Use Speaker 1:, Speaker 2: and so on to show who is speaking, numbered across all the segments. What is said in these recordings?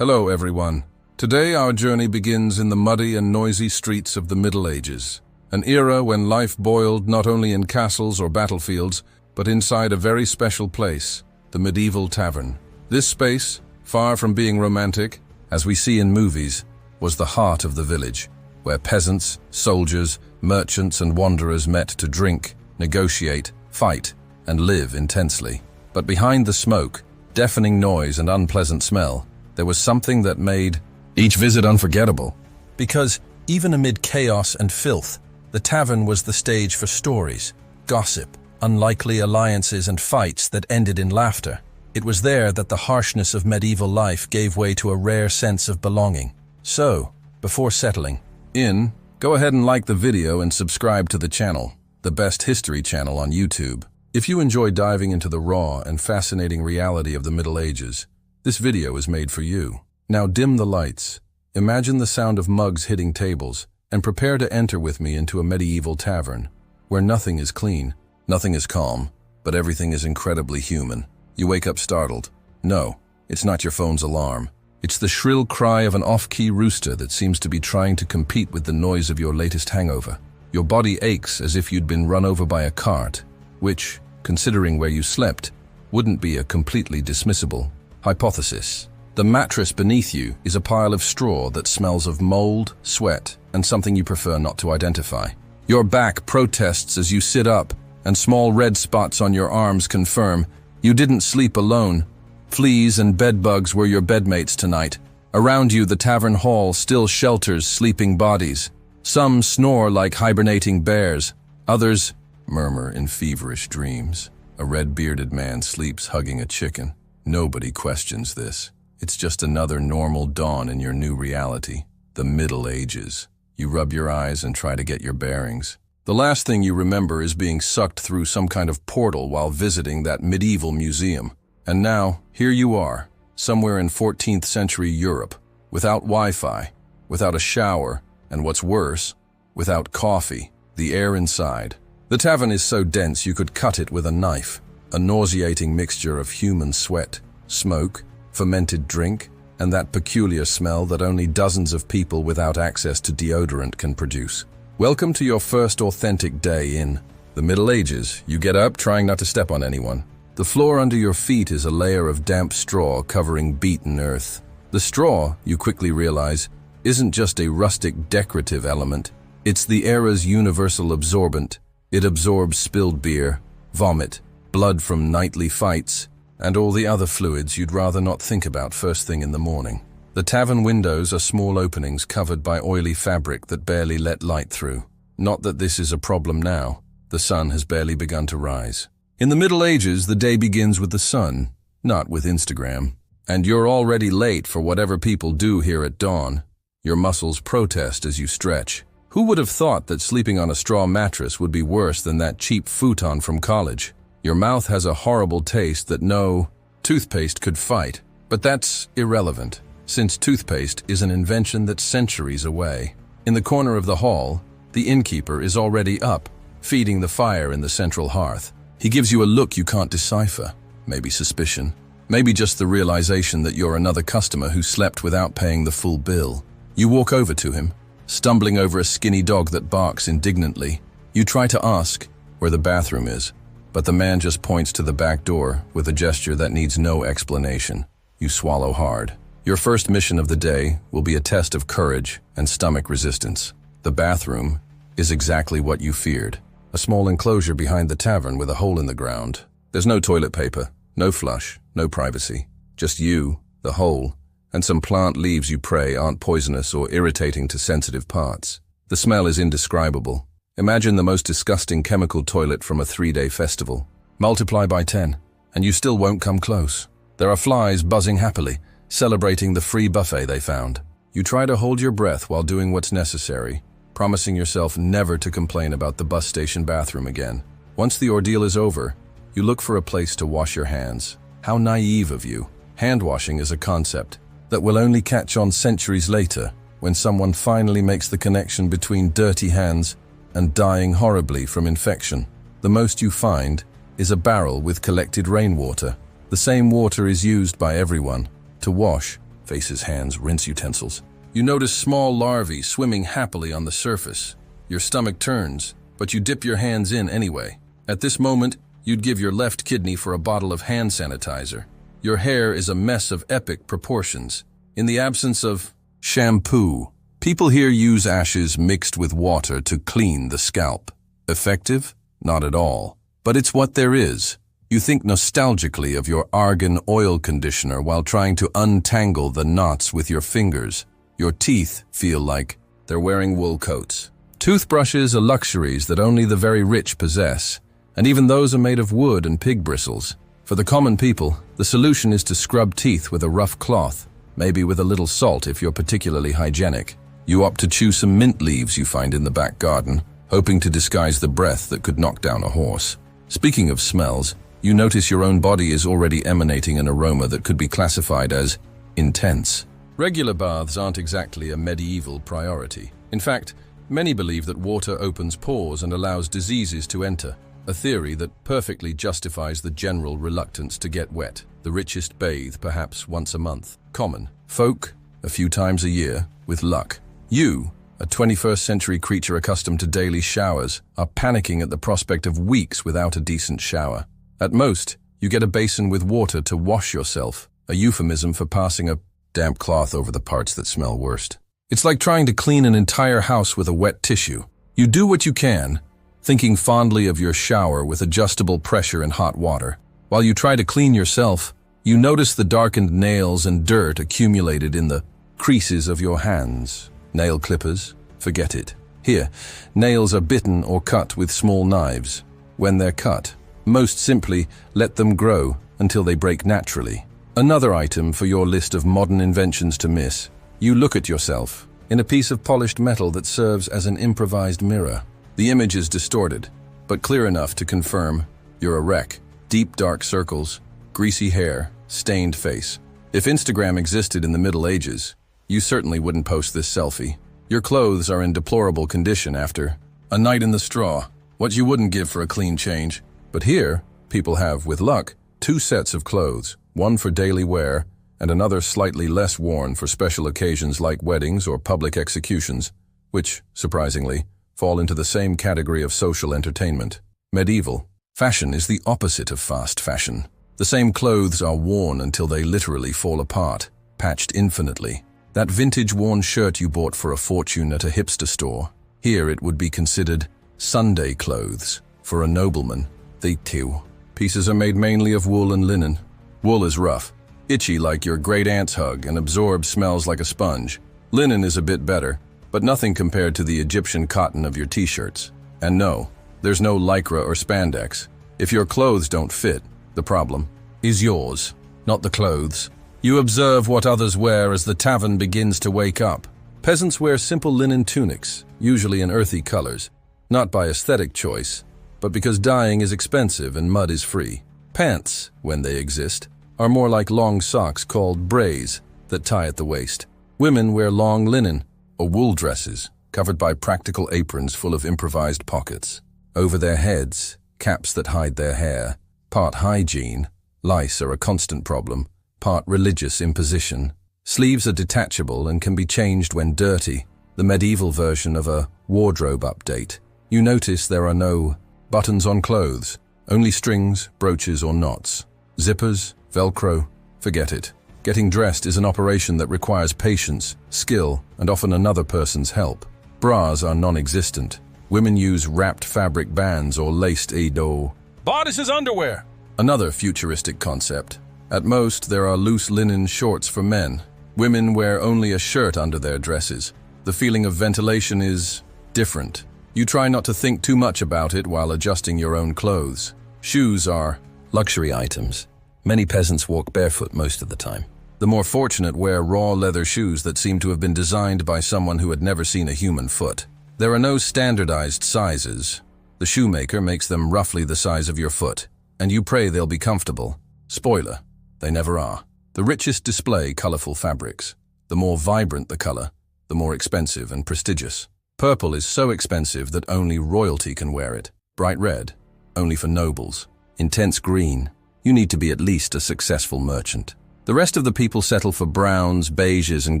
Speaker 1: Hello everyone. Today our journey begins in the muddy and noisy streets of the Middle Ages, an era when life boiled not only in castles or battlefields, but inside a very special place, the medieval tavern. This space, far from being romantic, as we see in movies, was the heart of the village, where peasants, soldiers, merchants and wanderers met to drink, negotiate, fight, and live intensely. But behind the smoke, deafening noise and unpleasant smell, there was something that made each visit unforgettable. Because even amid chaos and filth, the tavern was the stage for stories, gossip, unlikely alliances and fights that ended in laughter. It was there that the harshness of medieval life gave way to a rare sense of belonging. So, before settling in, go ahead and like the video and subscribe to the channel, the best history channel on YouTube. If you enjoy diving into the raw and fascinating reality of the Middle Ages, this video is made for you. Now dim the lights, imagine the sound of mugs hitting tables, and prepare to enter with me into a medieval tavern, where nothing is clean, nothing is calm, but everything is incredibly human. You wake up startled. No, it's not your phone's alarm. It's the shrill cry of an off-key rooster that seems to be trying to compete with the noise of your latest hangover. Your body aches as if you'd been run over by a cart, which, considering where you slept, wouldn't be a completely dismissible hypothesis. The mattress beneath you is a pile of straw that smells of mold, sweat, and something you prefer not to identify. Your back protests as you sit up, and small red spots on your arms confirm you didn't sleep alone. Fleas and bedbugs were your bedmates tonight. Around you, the tavern hall still shelters sleeping bodies. Some snore like hibernating bears. Others murmur in feverish dreams. A red-bearded man sleeps hugging a chicken. Nobody questions this. It's just another normal dawn in your new reality, the Middle Ages. You rub your eyes and try to get your bearings. The last thing you remember is being sucked through some kind of portal while visiting that medieval museum. And now, here you are, somewhere in 14th century Europe, without Wi-Fi, without a shower, and what's worse, without coffee. The air inside. The tavern is so dense you could cut it with a knife, a nauseating mixture of human sweat, smoke, fermented drink, and that peculiar smell that only dozens of people without access to deodorant can produce. Welcome to your first authentic day in the Middle Ages. You get up, trying not to step on anyone. The floor under your feet is a layer of damp straw covering beaten earth. The straw, you quickly realize, isn't just a rustic decorative element. It's the era's universal absorbent. It absorbs spilled beer, vomit, blood from nightly fights, and all the other fluids you'd rather not think about first thing in the morning. The tavern windows are small openings covered by oily fabric that barely let light through. Not that this is a problem now. The sun has barely begun to rise. In the Middle Ages, the day begins with the sun, not with Instagram. And you're already late for whatever people do here at dawn. Your muscles protest as you stretch. Who would have thought that sleeping on a straw mattress would be worse than that cheap futon from college? Your mouth has a horrible taste that no toothpaste could fight. But that's irrelevant, since toothpaste is an invention that's centuries away. In the corner of the hall, the innkeeper is already up, feeding the fire in the central hearth. He gives you a look you can't decipher. Maybe suspicion. Maybe just the realization that you're another customer who slept without paying the full bill. You walk over to him, stumbling over a skinny dog that barks indignantly. You try to ask where the bathroom is, but the man just points to the back door with a gesture that needs no explanation. You swallow hard. Your first mission of the day will be a test of courage and stomach resistance. The bathroom is exactly what you feared. A small enclosure behind the tavern with a hole in the ground. There's no toilet paper, no flush, no privacy. Just you, the hole, and some plant leaves you pray aren't poisonous or irritating to sensitive parts. The smell is indescribable. Imagine the most disgusting chemical toilet from a 3-day festival. Multiply by 10, and you still won't come close. There are flies buzzing happily, celebrating the free buffet they found. You try to hold your breath while doing what's necessary, promising yourself never to complain about the bus station bathroom again. Once the ordeal is over, you look for a place to wash your hands. How naive of you. Hand washing is a concept that will only catch on centuries later when someone finally makes the connection between dirty hands and dying horribly from infection. The most you find is a barrel with collected rainwater. The same water is used by everyone to wash, faces, hands, rinse utensils. You notice small larvae swimming happily on the surface. Your stomach turns, but you dip your hands in anyway. At this moment, you'd give your left kidney for a bottle of hand sanitizer. Your hair is a mess of epic proportions. In the absence of shampoo, people here use ashes mixed with water to clean the scalp. Effective? Not at all. But it's what there is. You think nostalgically of your argan oil conditioner while trying to untangle the knots with your fingers. Your teeth feel like they're wearing wool coats. Toothbrushes are luxuries that only the very rich possess, and even those are made of wood and pig bristles. For the common people, the solution is to scrub teeth with a rough cloth, maybe with a little salt if you're particularly hygienic. You opt to chew some mint leaves you find in the back garden, hoping to disguise the breath that could knock down a horse. Speaking of smells, you notice your own body is already emanating an aroma that could be classified as intense. Regular baths aren't exactly a medieval priority. In fact, many believe that water opens pores and allows diseases to enter, a theory that perfectly justifies the general reluctance to get wet. The richest bathe perhaps once a month. Common folk, a few times a year, with luck. You, a 21st century creature accustomed to daily showers, are panicking at the prospect of weeks without a decent shower. At most, you get a basin with water to wash yourself, a euphemism for passing a damp cloth over the parts that smell worst. It's like trying to clean an entire house with a wet tissue. You do what you can, thinking fondly of your shower with adjustable pressure and hot water. While you try to clean yourself, you notice the darkened nails and dirt accumulated in the creases of your hands. Nail clippers? Forget it. Here, nails are bitten or cut with small knives. When they're cut, most simply let them grow until they break naturally. Another item for your list of modern inventions to miss. You look at yourself in a piece of polished metal that serves as an improvised mirror. The image is distorted, but clear enough to confirm you're a wreck. Deep dark circles, greasy hair, stained face. If Instagram existed in the Middle Ages, you certainly wouldn't post this selfie. Your clothes are in deplorable condition after a night in the straw, what you wouldn't give for a clean change. But here, people have, with luck, 2 sets of clothes, one for daily wear and another slightly less worn for special occasions like weddings or public executions, which, surprisingly, fall into the same category of social entertainment. Medieval. Fashion is the opposite of fast fashion. The same clothes are worn until they literally fall apart, patched infinitely. That vintage worn shirt you bought for a fortune at a hipster store, here it would be considered Sunday clothes. For a nobleman, they too. Pieces are made mainly of wool and linen. Wool is rough, itchy like your great-aunt's hug and absorbs smells like a sponge. Linen is a bit better, but nothing compared to the Egyptian cotton of your t-shirts. And no, there's no lycra or spandex. If your clothes don't fit, the problem is yours, not the clothes. You observe what others wear as the tavern begins to wake up. Peasants wear simple linen tunics, usually in earthy colors, not by aesthetic choice, but because dyeing is expensive and mud is free. Pants, when they exist, are more like long socks called brays that tie at the waist. Women wear long linen or wool dresses, covered by practical aprons full of improvised pockets. Over their heads, caps that hide their hair. Part hygiene, lice are a constant problem. Part religious imposition. Sleeves are detachable and can be changed when dirty, the medieval version of a wardrobe update. You notice there are no buttons on clothes, only strings, brooches, or knots. Zippers, Velcro, forget it. Getting dressed is an operation that requires patience, skill, and often another person's help. Bras are non-existent. Women use wrapped fabric bands or laced eido. Bodices underwear! Another futuristic concept. At most, there are loose linen shorts for men. Women wear only a shirt under their dresses. The feeling of ventilation is different. You try not to think too much about it while adjusting your own clothes. Shoes are luxury items. Many peasants walk barefoot most of the time. The more fortunate wear raw leather shoes that seem to have been designed by someone who had never seen a human foot. There are no standardized sizes. The shoemaker makes them roughly the size of your foot, and you pray they'll be comfortable. Spoiler, they never are. The richest display colorful fabrics. The more vibrant the color, the more expensive and prestigious. Purple is so expensive that only royalty can wear it. Bright red, only for nobles. Intense green, you need to be at least a successful merchant. The The rest of the people settle for browns, beiges, and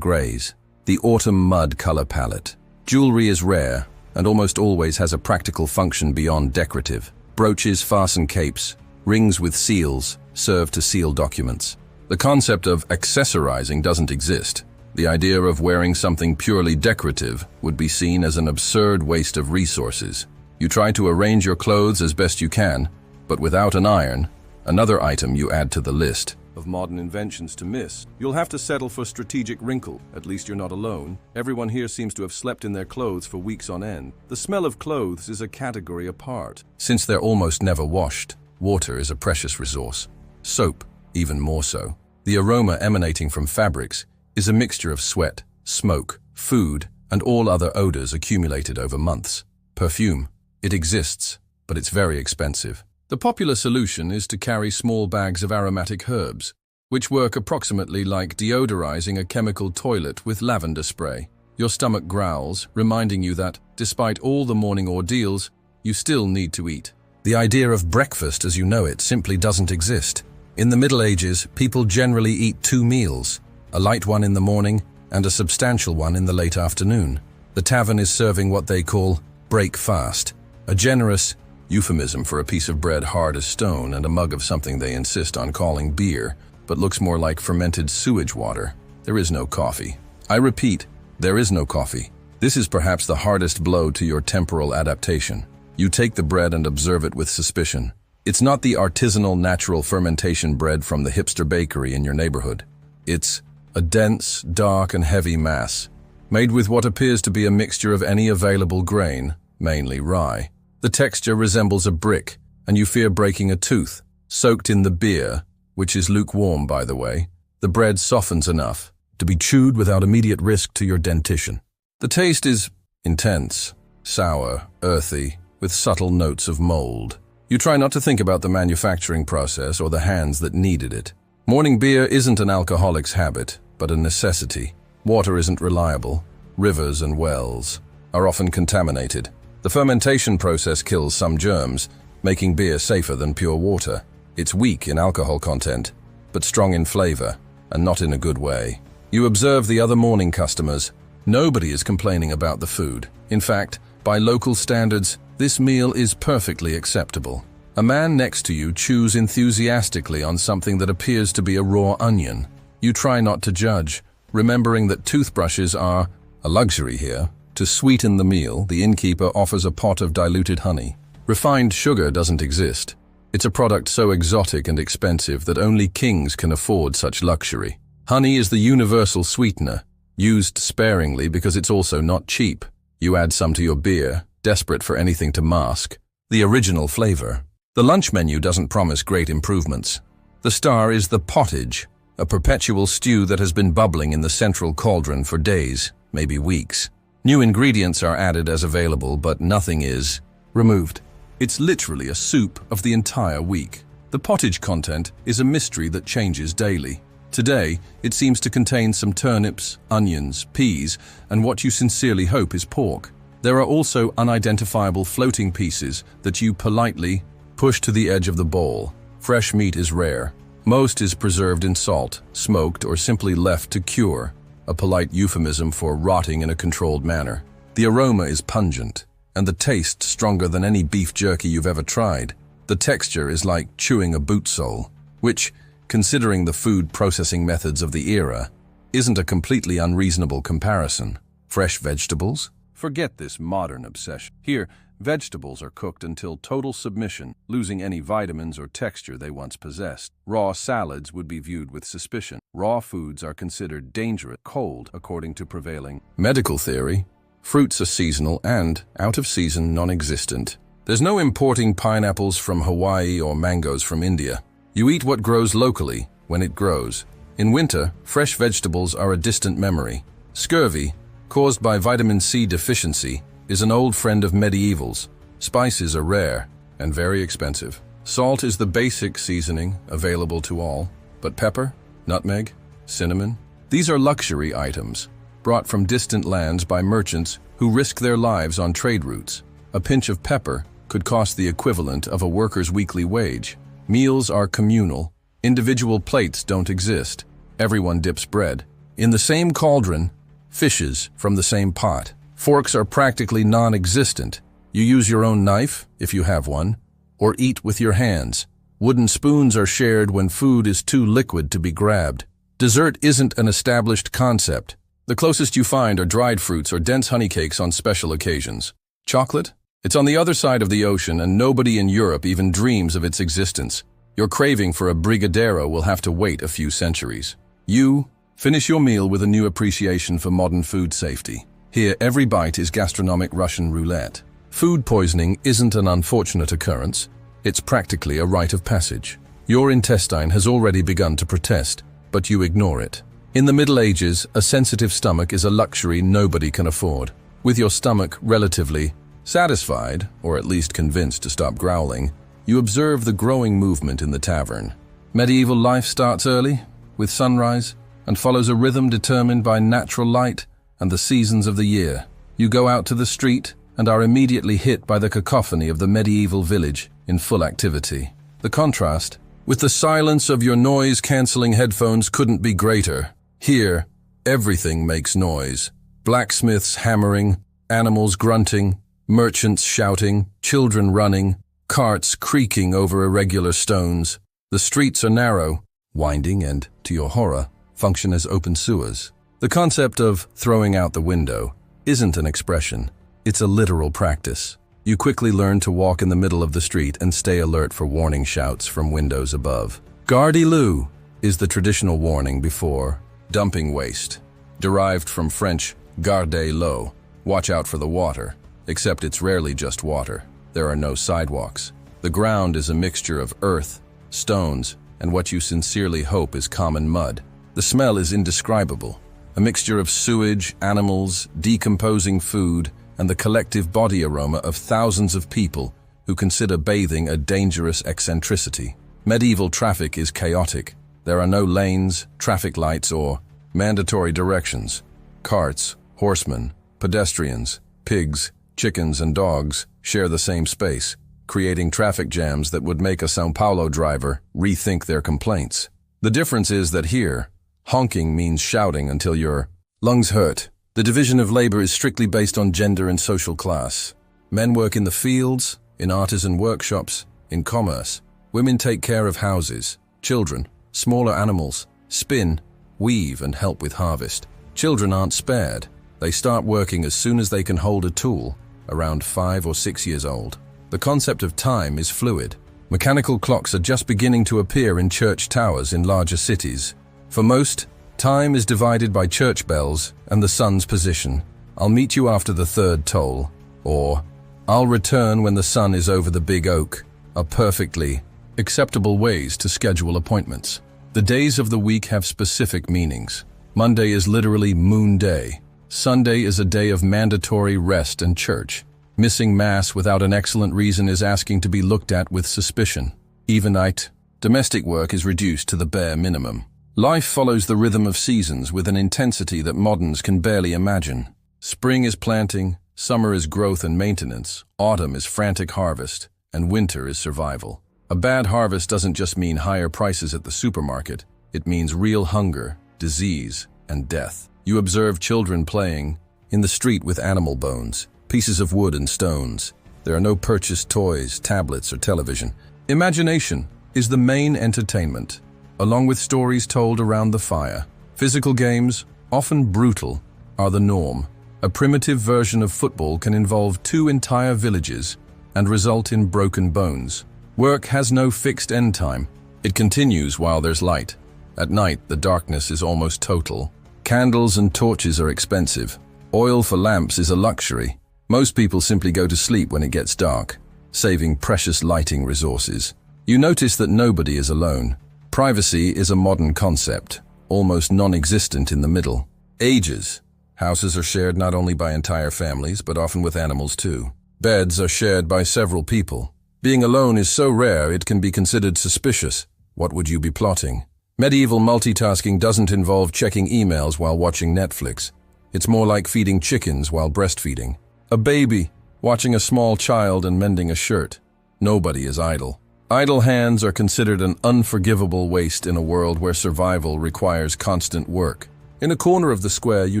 Speaker 1: greys, the autumn mud color palette. Jewelry is rare and almost always has a practical function beyond decorative. Brooches fasten capes, rings with seals serve to seal documents. The concept of accessorizing doesn't exist. The idea of wearing something purely decorative would be seen as an absurd waste of resources. You try to arrange your clothes as best you can, but without an iron, another item you add to the list of modern inventions to miss. You'll have to settle for strategic wrinkle. At least you're not alone. Everyone here seems to have slept in their clothes for weeks on end. The smell of clothes is a category apart. Since they're almost never washed, water is a precious resource. Soap, even more so. The aroma emanating from fabrics is a mixture of sweat, smoke, food, and all other odors accumulated over months. Perfume. It exists, but it's very expensive. The popular solution is to carry small bags of aromatic herbs, which work approximately like deodorizing a chemical toilet with lavender spray. Your stomach growls, reminding you that, despite all the morning ordeals, you still need to eat. The idea of breakfast as you know it simply doesn't exist. In the Middle Ages, people generally eat 2 meals, a light one in the morning and a substantial one in the late afternoon. The tavern is serving what they call break fast, a generous euphemism for a piece of bread hard as stone and a mug of something they insist on calling beer, but looks more like fermented sewage water. There is no coffee. I repeat, there is no coffee. This is perhaps the hardest blow to your temporal adaptation. You take the bread and observe it with suspicion. It's not the artisanal natural fermentation bread from the hipster bakery in your neighborhood. It's a dense, dark, and heavy mass, made with what appears to be a mixture of any available grain, mainly rye. The texture resembles a brick, and you fear breaking a tooth. Soaked in the beer, which is lukewarm by the way, the bread softens enough to be chewed without immediate risk to your dentition. The taste is intense, sour, earthy, with subtle notes of mold. You try not to think about the manufacturing process or the hands that kneaded it. Morning beer isn't an alcoholic's habit, but a necessity. Water isn't reliable. Rivers and wells are often contaminated. The fermentation process kills some germs, making beer safer than pure water. It's weak in alcohol content, but strong in flavor, and not in a good way. You observe the other morning customers. Nobody is complaining about the food. In fact, by local standards, this meal is perfectly acceptable. A man next to you chews enthusiastically on something that appears to be a raw onion. You try not to judge, remembering that toothbrushes are a luxury here. To sweeten the meal, the innkeeper offers a pot of diluted honey. Refined sugar doesn't exist. It's a product so exotic and expensive that only kings can afford such luxury. Honey is the universal sweetener, used sparingly because it's also not cheap. You add some to your beer, desperate for anything to mask the original flavor. The lunch menu doesn't promise great improvements. The star is the pottage, a perpetual stew that has been bubbling in the central cauldron for days, maybe weeks. New ingredients are added as available, but nothing is removed. It's literally a soup of the entire week. The pottage content is a mystery that changes daily. Today, it seems to contain some turnips, onions, peas, and what you sincerely hope is pork. There are also unidentifiable floating pieces that you politely push to the edge of the bowl. Fresh meat is rare. Most is preserved in salt, smoked, or simply left to cure, a polite euphemism for rotting in a controlled manner. The aroma is pungent, and the taste stronger than any beef jerky you've ever tried. The texture is like chewing a boot sole, which, considering the food processing methods of the era, isn't a completely unreasonable comparison. Fresh vegetables? Forget this modern obsession. Here, vegetables are cooked until total submission, losing any vitamins or texture they once possessed. Raw salads would be viewed with suspicion. Raw foods are considered dangerous, cold, according to prevailing medical theory. Fruits are seasonal and, out of season, non-existent. There's no importing pineapples from Hawaii or mangoes from India. You eat what grows locally, when it grows. In winter, fresh vegetables are a distant memory. Scurvy, caused by vitamin C deficiency, is an old friend of medievals. Spices are rare and very expensive. Salt is the basic seasoning available to all, but pepper, nutmeg, cinnamon, these are luxury items, brought from distant lands by merchants who risk their lives on trade routes. A pinch of pepper could cost the equivalent of a worker's weekly wage. Meals are communal. Individual plates don't exist. Everyone dips bread. In the same cauldron, fishes from the same pot. Forks are practically non-existent. You use your own knife, if you have one, or eat with your hands. Wooden spoons are shared when food is too liquid to be grabbed. Dessert isn't an established concept. The closest you find are dried fruits or dense honey cakes on special occasions. Chocolate? It's on the other side of the ocean, and nobody in Europe even dreams of its existence. Your craving for a brigadeiro will have to wait a few centuries. You finish your meal with a new appreciation for modern food safety. Here, every bite is gastronomic Russian roulette. Food poisoning isn't an unfortunate occurrence. It's practically a rite of passage. Your intestine has already begun to protest, but you ignore it. In the Middle Ages, a sensitive stomach is a luxury nobody can afford. With your stomach relatively satisfied, or at least convinced to stop growling, you observe the growing movement in the tavern. Medieval life starts early, with sunrise, and follows a rhythm determined by natural light and the seasons of the year. You go out to the street and are immediately hit by the cacophony of the medieval village in full activity. The contrast with the silence of your noise-canceling headphones couldn't be greater. Here, everything makes noise. Blacksmiths hammering, animals grunting, merchants shouting, children running, carts creaking over irregular stones. The streets are narrow, winding, and, to your horror, function as open sewers. The concept of throwing out the window isn't an expression, it's a literal practice. You quickly learn to walk in the middle of the street and stay alert for warning shouts from windows above. Gardez-vous is the traditional warning before dumping waste, derived from French garder l'eau, watch out for the water, except it's rarely just water. There are no sidewalks. The ground is a mixture of earth, stones, and what you sincerely hope is common mud. The smell is indescribable, a mixture of sewage, animals, decomposing food, and the collective body aroma of thousands of people who consider bathing a dangerous eccentricity. Medieval traffic is chaotic. There are no lanes, traffic lights, or mandatory directions. Carts, horsemen, pedestrians, pigs, chickens, and dogs share the same space, creating traffic jams that would make a São Paulo driver rethink their complaints. The difference is that here, honking means shouting until your lungs hurt. The division of labor is strictly based on gender and social class. Men work in the fields, in artisan workshops, in commerce. Women take care of houses, children, smaller animals, spin, weave, and help with harvest. Children aren't spared. They start working as soon as they can hold a tool, around 5 or 6 years old. The concept of time is fluid. Mechanical clocks are just beginning to appear in church towers in larger cities. For most, time is divided by church bells and the sun's position. I'll meet you after the third toll, or I'll return when the sun is over the big oak, are perfectly acceptable ways to schedule appointments. The days of the week have specific meanings. Monday is literally moon day. Sunday is a day of mandatory rest and church. Missing Mass without an excellent reason is asking to be looked at with suspicion. Evenite, domestic work is reduced to the bare minimum. Life follows the rhythm of seasons with an intensity that moderns can barely imagine. Spring is planting, summer is growth and maintenance, autumn is frantic harvest, and winter is survival. A bad harvest doesn't just mean higher prices at the supermarket, it means real hunger, disease, and death. You observe children playing in the street with animal bones, pieces of wood and stones. There are no purchased toys, tablets, or television. Imagination is the main entertainment, along with stories told around the fire. Physical games, often brutal, are the norm. A primitive version of football can involve 2 entire villages and result in broken bones. Work has no fixed end time. It continues while there's light. At night, the darkness is almost total. Candles and torches are expensive. Oil for lamps is a luxury. Most people simply go to sleep when it gets dark, saving precious lighting resources. You notice that nobody is alone. Privacy is a modern concept, almost non-existent in the Middle Ages. Houses are shared not only by entire families, but often with animals too. Beds are shared by several people. Being alone is so rare it can be considered suspicious. What would you be plotting? Medieval multitasking doesn't involve checking emails while watching Netflix. It's more like feeding chickens while breastfeeding. A baby, watching a small child and mending a shirt. Nobody is idle. Idle hands are considered an unforgivable waste in a world where survival requires constant work. In a corner of the square, you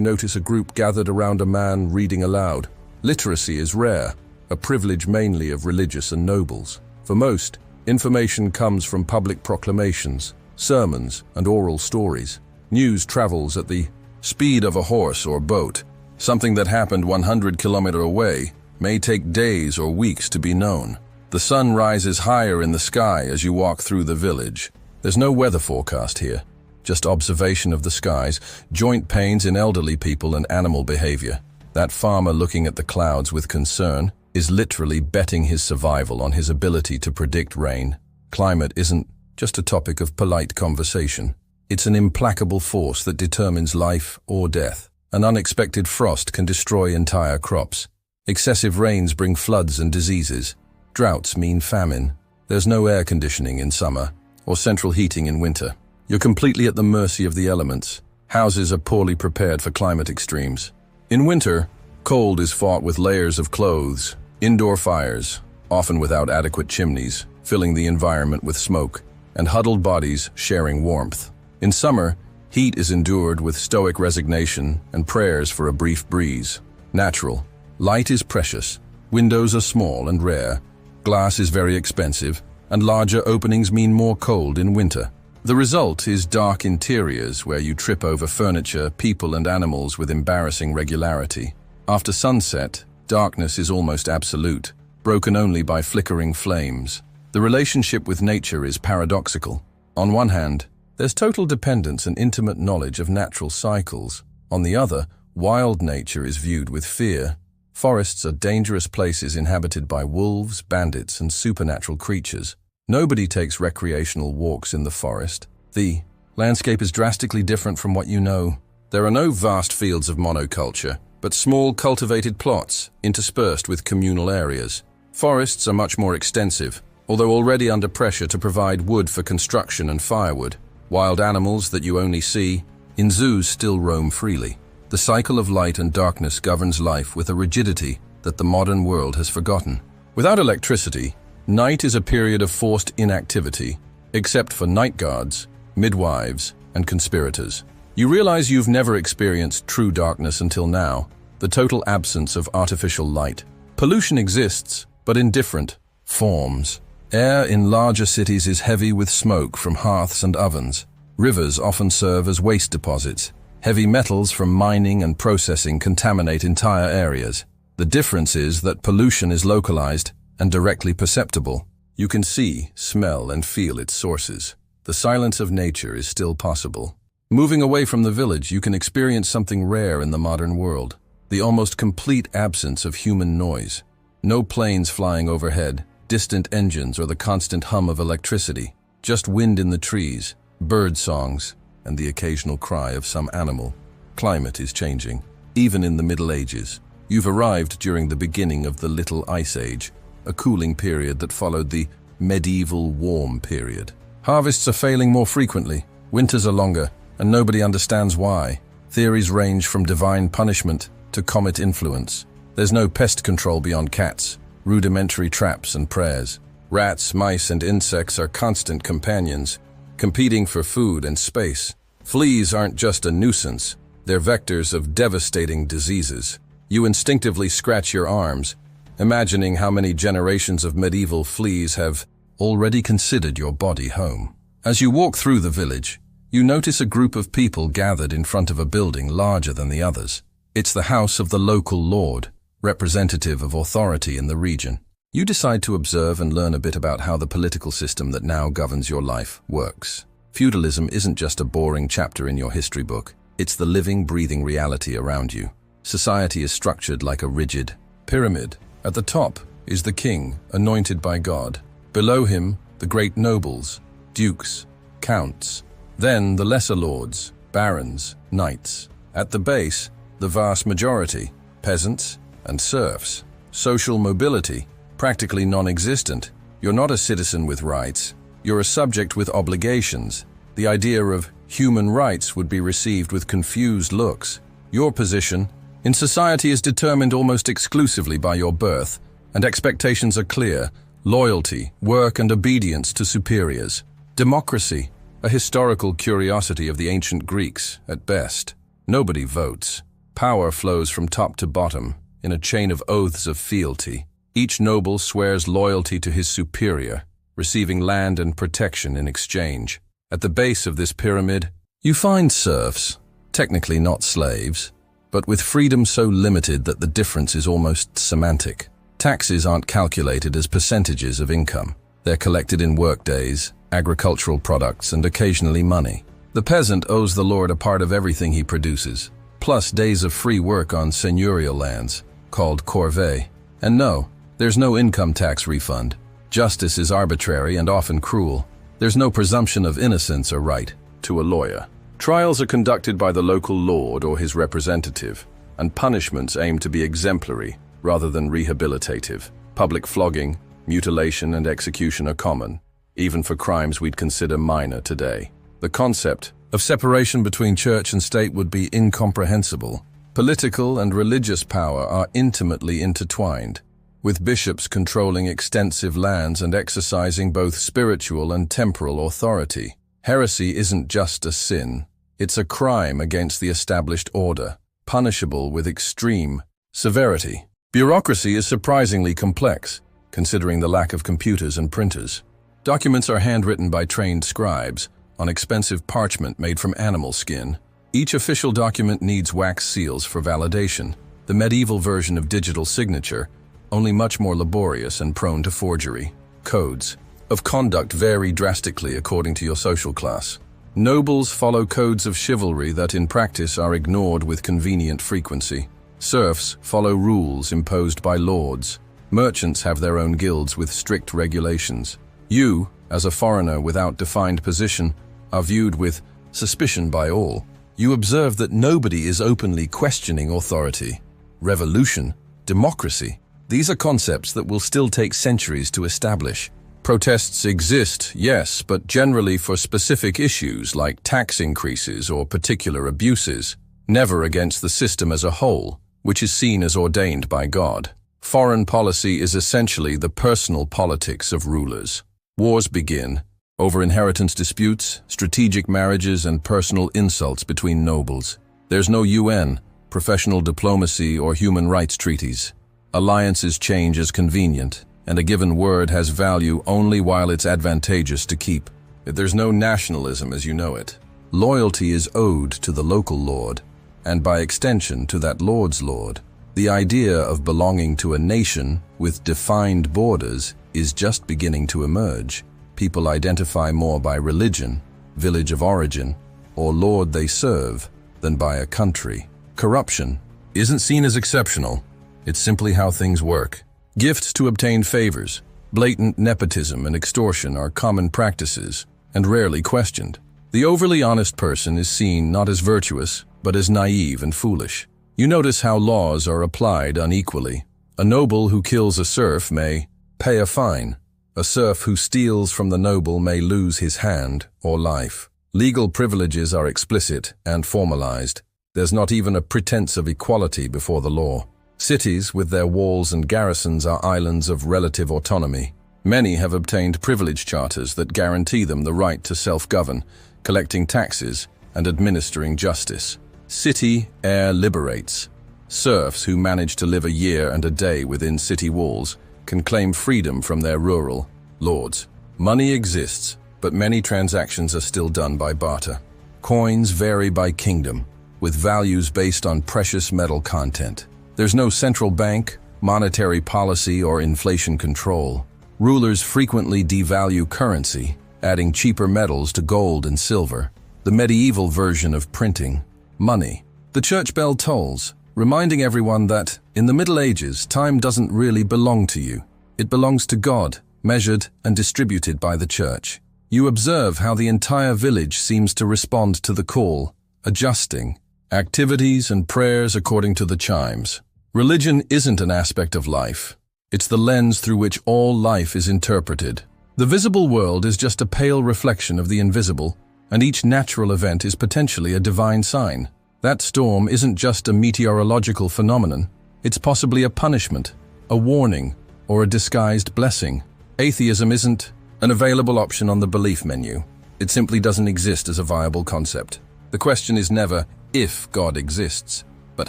Speaker 1: notice a group gathered around a man reading aloud. Literacy is rare, a privilege mainly of religious and nobles. For most, information comes from public proclamations, sermons, and oral stories. News travels at the speed of a horse or boat. Something that happened 100 kilometers away may take days or weeks to be known. The sun rises higher in the sky as you walk through the village. There's no weather forecast here, just observation of the skies, joint pains in elderly people, and animal behavior. That farmer looking at the clouds with concern is literally betting his survival on his ability to predict rain. Climate isn't just a topic of polite conversation. It's an implacable force that determines life or death. An unexpected frost can destroy entire crops. Excessive rains bring floods and diseases. Droughts mean famine. There's no air conditioning in summer or central heating in winter. You're completely at the mercy of the elements. Houses are poorly prepared for climate extremes. In winter, cold is fought with layers of clothes, indoor fires, often without adequate chimneys, filling the environment with smoke, and huddled bodies sharing warmth. In summer, heat is endured with stoic resignation and prayers for a brief breeze. Natural. Light is precious. Windows are small and rare. Glass is very expensive, and larger openings mean more cold in winter. The result is dark interiors where you trip over furniture, people, and animals with embarrassing regularity. After sunset, darkness is almost absolute, broken only by flickering flames. The relationship with nature is paradoxical. On one hand, there's total dependence and intimate knowledge of natural cycles. On the other, wild nature is viewed with fear. Forests are dangerous places inhabited by wolves, bandits, and supernatural creatures. Nobody takes recreational walks in the forest. The landscape is drastically different from what you know. There are no vast fields of monoculture, but small cultivated plots interspersed with communal areas. Forests are much more extensive, although already under pressure to provide wood for construction and firewood. Wild animals that you only see in zoos still roam freely. The cycle of light and darkness governs life with a rigidity that the modern world has forgotten. Without electricity, night is a period of forced inactivity, except for night guards, midwives, and conspirators. You realize you've never experienced true darkness until now, the total absence of artificial light. Pollution exists, but in different forms. Air in larger cities is heavy with smoke from hearths and ovens. Rivers often serve as waste deposits. Heavy metals from mining and processing contaminate entire areas. The difference is that pollution is localized and directly perceptible. You can see, smell, and feel its sources. The silence of nature is still possible. Moving away from the village, you can experience something rare in the modern world: the almost complete absence of human noise. No planes flying overhead, distant engines, or the constant hum of electricity. Just wind in the trees, bird songs, and the occasional cry of some animal. Climate is changing, even in the Middle Ages. You've arrived during the beginning of the Little Ice Age, a cooling period that followed the medieval warm period. Harvests are failing more frequently, winters are longer, and nobody understands why. Theories range from divine punishment to comet influence. There's no pest control beyond cats, rudimentary traps, and prayers. Rats, mice, and insects are constant companions, competing for food and space. Fleas aren't just a nuisance, they're vectors of devastating diseases. You instinctively scratch your arms, imagining how many generations of medieval fleas have already considered your body home. As you walk through the village, you notice a group of people gathered in front of a building larger than the others. It's the house of the local lord, representative of authority in the region. You decide to observe and learn a bit about how the political system that now governs your life works. Feudalism isn't just a boring chapter in your history book. It's the living, breathing reality around you. Society is structured like a rigid pyramid. At the top is the king, anointed by God. Below him, the great nobles, dukes, counts. Then the lesser lords, barons, knights. At the base, the vast majority, peasants and serfs. Social mobility, practically non-existent. You're not a citizen with rights. You're a subject with obligations. The idea of human rights would be received with confused looks. Your position in society is determined almost exclusively by your birth, and expectations are clear: loyalty, work and obedience to superiors. Democracy, a historical curiosity of the ancient Greeks, at best. Nobody votes. Power flows from top to bottom, in a chain of oaths of fealty. Each noble swears loyalty to his superior, receiving land and protection in exchange. At the base of this pyramid, you find serfs, technically not slaves, but with freedom so limited that the difference is almost semantic. Taxes aren't calculated as percentages of income. They're collected in workdays, agricultural products, and occasionally money. The peasant owes the lord a part of everything he produces, plus days of free work on seigneurial lands, called corvée. And no, there's no income tax refund. Justice is arbitrary and often cruel. There's no presumption of innocence or right to a lawyer. Trials are conducted by the local lord or his representative, and punishments aim to be exemplary rather than rehabilitative. Public flogging, mutilation, and execution are common, even for crimes we'd consider minor today. The concept of separation between church and state would be incomprehensible. Political and religious power are intimately intertwined, with bishops controlling extensive lands and exercising both spiritual and temporal authority. Heresy isn't just a sin, it's a crime against the established order, punishable with extreme severity. Bureaucracy is surprisingly complex, considering the lack of computers and printers. Documents are handwritten by trained scribes, on expensive parchment made from animal skin. Each official document needs wax seals for validation, the medieval version of digital signature, only much more laborious and prone to forgery. Codes of conduct vary drastically according to your social class. Nobles follow codes of chivalry that in practice are ignored with convenient frequency. Serfs follow rules imposed by lords. Merchants have their own guilds with strict regulations. You, as a foreigner without defined position, are viewed with suspicion by all. You observe that nobody is openly questioning authority. Revolution, democracy, these are concepts that will still take centuries to establish. Protests exist, yes, but generally for specific issues like tax increases or particular abuses, never against the system as a whole, which is seen as ordained by God. Foreign policy is essentially the personal politics of rulers. Wars begin over inheritance disputes, strategic marriages, and personal insults between nobles. There's no UN, professional diplomacy, or human rights treaties. Alliances change as convenient, and a given word has value only while it's advantageous to keep. There's no nationalism as you know it. Loyalty is owed to the local lord, and by extension to that lord's lord. The idea of belonging to a nation with defined borders is just beginning to emerge. People identify more by religion, village of origin, or lord they serve than by a country. Corruption isn't seen as exceptional. It's simply how things work. Gifts to obtain favors, blatant nepotism and extortion are common practices and rarely questioned. The overly honest person is seen not as virtuous, but as naive and foolish. You notice how laws are applied unequally. A noble who kills a serf may pay a fine. A serf who steals from the noble may lose his hand or life. Legal privileges are explicit and formalized. There's not even a pretense of equality before the law. Cities with their walls and garrisons are islands of relative autonomy. Many have obtained privilege charters that guarantee them the right to self-govern, collecting taxes and administering justice. City air liberates. Serfs who manage to live a year and a day within city walls can claim freedom from their rural lords. Money exists, but many transactions are still done by barter. Coins vary by kingdom, with values based on precious metal content. There's no central bank, monetary policy, or inflation control. Rulers frequently devalue currency, adding cheaper metals to gold and silver. The medieval version of printing, money. The church bell tolls, reminding everyone that, in the Middle Ages, time doesn't really belong to you. It belongs to God, measured and distributed by the church. You observe how the entire village seems to respond to the call, adjusting activities and prayers according to the chimes. Religion isn't an aspect of life. It's the lens through which all life is interpreted. The visible world is just a pale reflection of the invisible, and each natural event is potentially a divine sign. That storm isn't just a meteorological phenomenon. It's possibly a punishment, a warning, or a disguised blessing. Atheism isn't an available option on the belief menu. It simply doesn't exist as a viable concept. The question is never if God exists, but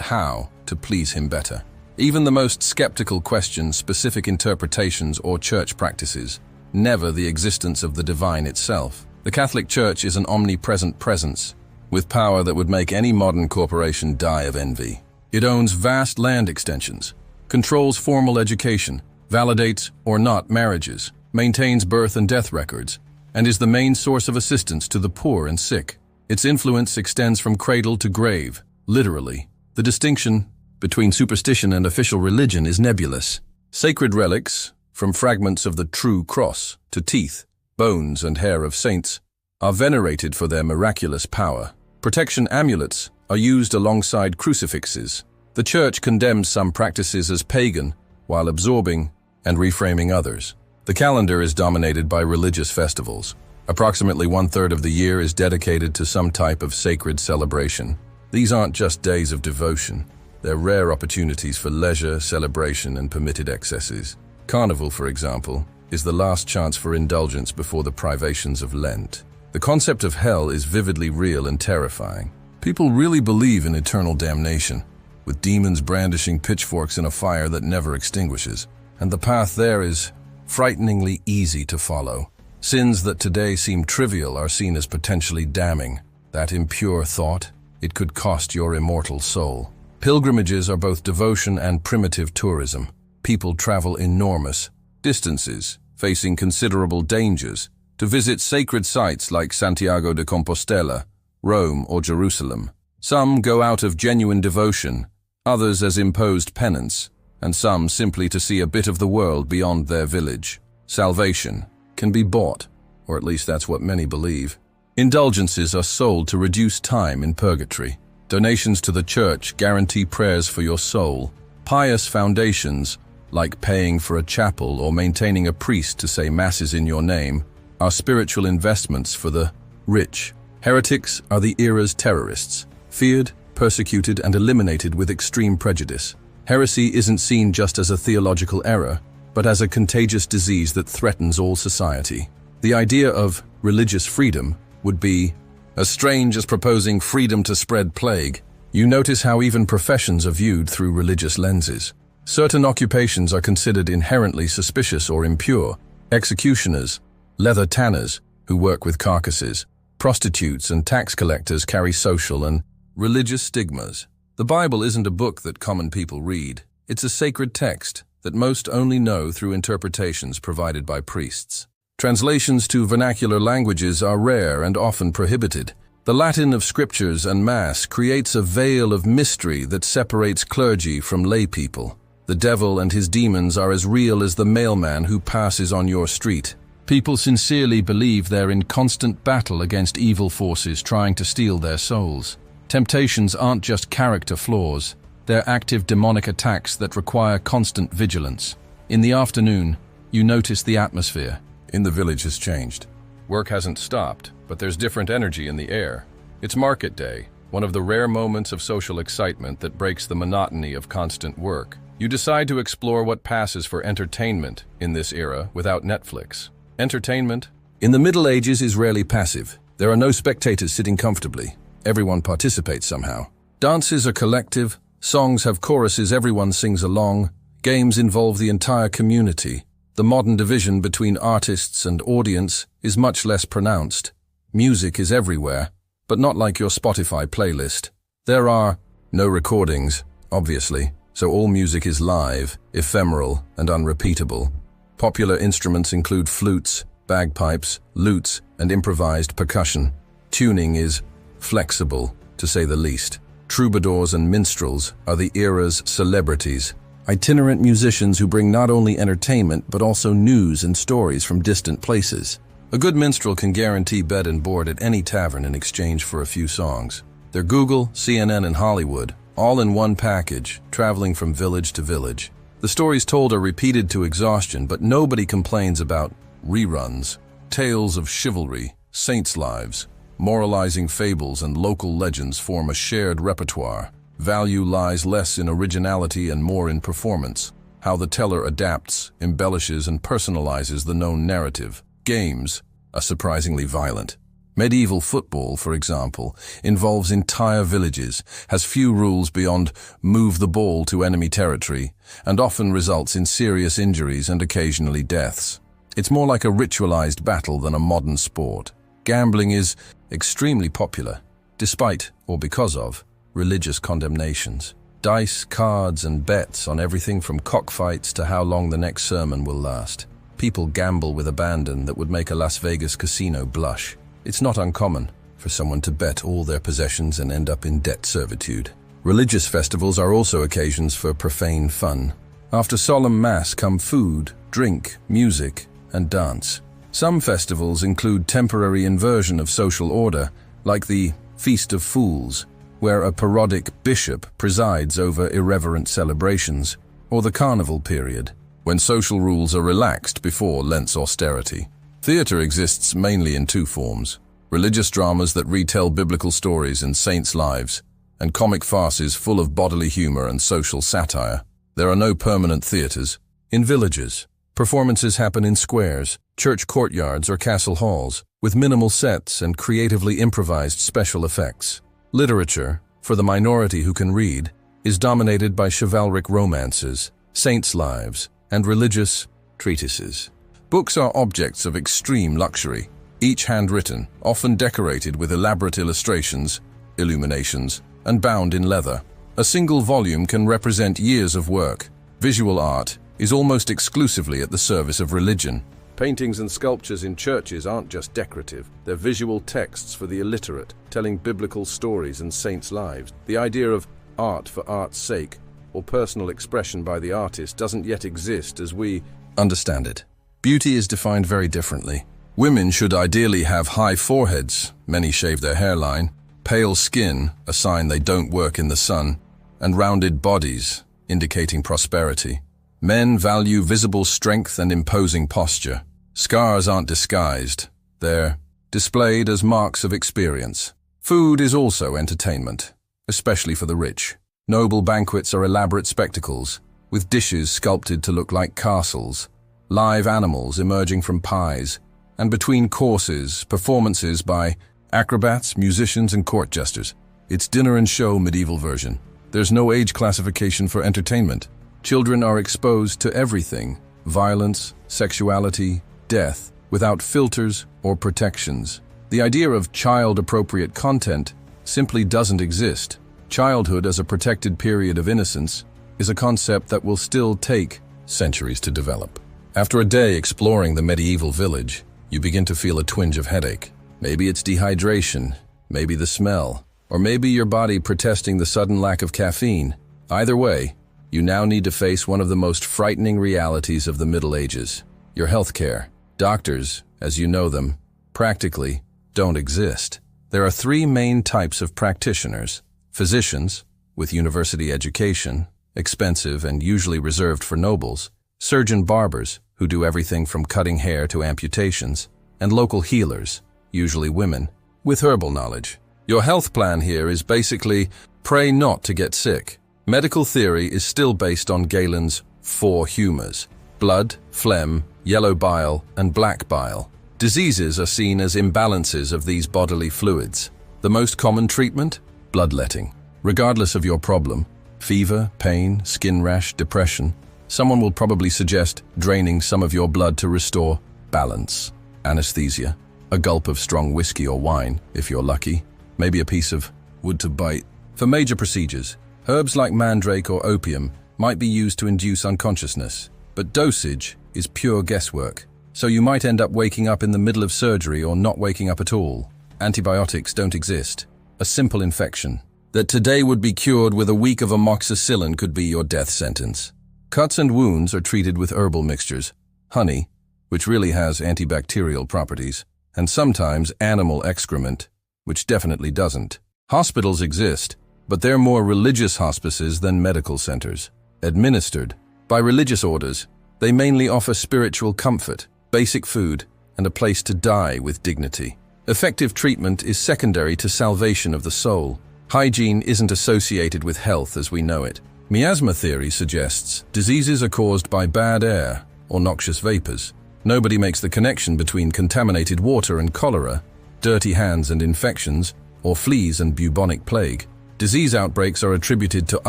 Speaker 1: how to please him better. Even the most skeptical question specific interpretations or church practices, never the existence of the divine itself. The Catholic Church is an omnipresent presence, with power that would make any modern corporation die of envy. It owns vast land extensions, controls formal education, validates or not marriages, maintains birth and death records, and is the main source of assistance to the poor and sick. Its influence extends from cradle to grave, literally. The distinction between superstition and official religion is nebulous. Sacred relics, from fragments of the true cross to teeth, bones, and hair of saints, are venerated for their miraculous power. Protection amulets are used alongside crucifixes. The Church condemns some practices as pagan, while absorbing and reframing others. The calendar is dominated by religious festivals. Approximately 1/3 of the year is dedicated to some type of sacred celebration. These aren't just days of devotion. They're rare opportunities for leisure, celebration, and permitted excesses. Carnival, for example, is the last chance for indulgence before the privations of Lent. The concept of hell is vividly real and terrifying. People really believe in eternal damnation, with demons brandishing pitchforks in a fire that never extinguishes. And the path there is frighteningly easy to follow. Sins that today seem trivial are seen as potentially damning. That impure thought, it could cost your immortal soul. Pilgrimages are both devotion and primitive tourism. People travel enormous distances, facing considerable dangers, to visit sacred sites like Santiago de Compostela, Rome, or Jerusalem. Some go out of genuine devotion, others as imposed penance, and some simply to see a bit of the world beyond their village. Salvation can be bought, or at least that's what many believe. Indulgences are sold to reduce time in purgatory. Donations to the church guarantee prayers for your soul. Pious foundations, like paying for a chapel or maintaining a priest to say masses in your name, are spiritual investments for the rich. Heretics are the era's terrorists, feared, persecuted, and eliminated with extreme prejudice. Heresy isn't seen just as a theological error, but as a contagious disease that threatens all society. The idea of religious freedom would be as strange as proposing freedom to spread plague. You notice how even professions are viewed through religious lenses. Certain occupations are considered inherently suspicious or impure. Executioners, leather tanners, who work with carcasses, prostitutes and tax collectors carry social and religious stigmas. The Bible isn't a book that common people read. It's a sacred text that most only know through interpretations provided by priests. Translations to vernacular languages are rare and often prohibited. The Latin of scriptures and Mass creates a veil of mystery that separates clergy from lay people. The devil and his demons are as real as the mailman who passes on your street. People sincerely believe they're in constant battle against evil forces trying to steal their souls. Temptations aren't just character flaws, they're active demonic attacks that require constant vigilance. In the afternoon, you notice the atmosphere. In the village has changed. Work hasn't stopped, but there's different energy in the air. It's market day, one of the rare moments of social excitement that breaks the monotony of constant work. You decide to explore what passes for entertainment in this era without Netflix. Entertainment, in the Middle Ages, is rarely passive. There are no spectators sitting comfortably. Everyone participates somehow. Dances are collective, songs have choruses, everyone sings along, games involve the entire community. The modern division between artists and audience is much less pronounced. Music is everywhere, but not like your Spotify playlist. There are no recordings, obviously, so all music is live, ephemeral, and unrepeatable. Popular instruments include flutes, bagpipes, lutes, and improvised percussion. Tuning is flexible, to say the least. Troubadours and minstrels are the era's celebrities, itinerant musicians who bring not only entertainment but also news and stories from distant places. A good minstrel can guarantee bed and board at any tavern in exchange for a few songs. They're Google, CNN, and Hollywood, all in one package, traveling from village to village. The stories told are repeated to exhaustion, but nobody complains about reruns. Tales of chivalry, saints' lives, moralizing fables, and local legends form a shared repertoire. Value lies less in originality and more in performance. how the teller adapts, embellishes, and personalizes the known narrative. Games are surprisingly violent. Medieval football, for example, involves entire villages, has few rules beyond move the ball to enemy territory, and often results in serious injuries and occasionally deaths. It's more like a ritualized battle than a modern sport. Gambling is extremely popular, despite, or because of, religious condemnations. Dice, cards, and bets on everything from cockfights to how long the next sermon will last. People gamble with abandon that would make a Las Vegas casino blush. It's not uncommon for someone to bet all their possessions and end up in debt servitude. Religious festivals are also occasions for profane fun. After solemn mass come food, drink, music, and dance. Some festivals include temporary inversion of social order, like the Feast of Fools, where a parodic bishop presides over irreverent celebrations, or the carnival period, when social rules are relaxed before Lent's austerity. Theater exists mainly in two forms: religious dramas that retell biblical stories and saints' lives, and comic farces full of bodily humor and social satire. There are no permanent theaters. In villages, performances happen in squares, church courtyards, or castle halls, with minimal sets and creatively improvised special effects. Literature, for the minority who can read, is dominated by chivalric romances, saints' lives, and religious treatises. Books are objects of extreme luxury, each handwritten, often decorated with elaborate illustrations, illuminations, and bound in leather. A single volume can represent years of work. Visual art is almost exclusively at the service of religion. Paintings and sculptures in churches aren't just decorative, they're visual texts for the illiterate, telling biblical stories and saints' lives. The idea of art for art's sake, or personal expression by the artist, doesn't yet exist as we understand it. Beauty is defined very differently. Women should ideally have high foreheads, many shave their hairline, pale skin, a sign they don't work in the sun, and rounded bodies, indicating prosperity. Men value visible strength and imposing posture. Scars aren't disguised, they're displayed as marks of experience. Food is also entertainment, especially for the rich. Noble banquets are elaborate spectacles, with dishes sculpted to look like castles, live animals emerging from pies, and between courses, performances by acrobats, musicians, and court jesters. It's dinner and show medieval version. There's no age classification for entertainment. Children are exposed to everything: violence, sexuality, death, without filters or protections. The idea of child-appropriate content simply doesn't exist. Childhood as a protected period of innocence is a concept that will still take centuries to develop. After a day exploring the medieval village, you begin to feel a twinge of headache. Maybe it's dehydration, maybe the smell, or maybe your body protesting the sudden lack of caffeine. Either way, you now need to face one of the most frightening realities of the Middle Ages: your healthcare. Doctors, as you know them, practically don't exist. There are three main types of practitioners: physicians, with university education, expensive and usually reserved for nobles; surgeon barbers, who do everything from cutting hair to amputations; and local healers, usually women, with herbal knowledge. Your health plan here is basically pray not to get sick. Medical theory is still based on Galen's 4 humors: blood, phlegm, yellow bile, and black bile. Diseases are seen as imbalances of these bodily fluids. The most common treatment? Bloodletting. Regardless of your problem, fever, pain, skin rash, depression, someone will probably suggest draining some of your blood to restore balance. Anesthesia, a gulp of strong whiskey or wine, if you're lucky, maybe a piece of wood to bite. For major procedures, herbs like mandrake or opium might be used to induce unconsciousness, but dosage is pure guesswork, so you might end up waking up in the middle of surgery or not waking up at all. Antibiotics don't exist. A simple infection that today would be cured with a week of amoxicillin could be your death sentence. Cuts and wounds are treated with herbal mixtures, honey, which really has antibacterial properties, and sometimes animal excrement, which definitely doesn't. Hospitals exist, but they're more religious hospices than medical centers. Administered by religious orders, they mainly offer spiritual comfort, basic food, and a place to die with dignity. Effective treatment is secondary to salvation of the soul. Hygiene isn't associated with health as we know it. Miasma theory suggests diseases are caused by bad air or noxious vapors. Nobody makes the connection between contaminated water and cholera, dirty hands and infections, or fleas and bubonic plague. Disease outbreaks are attributed to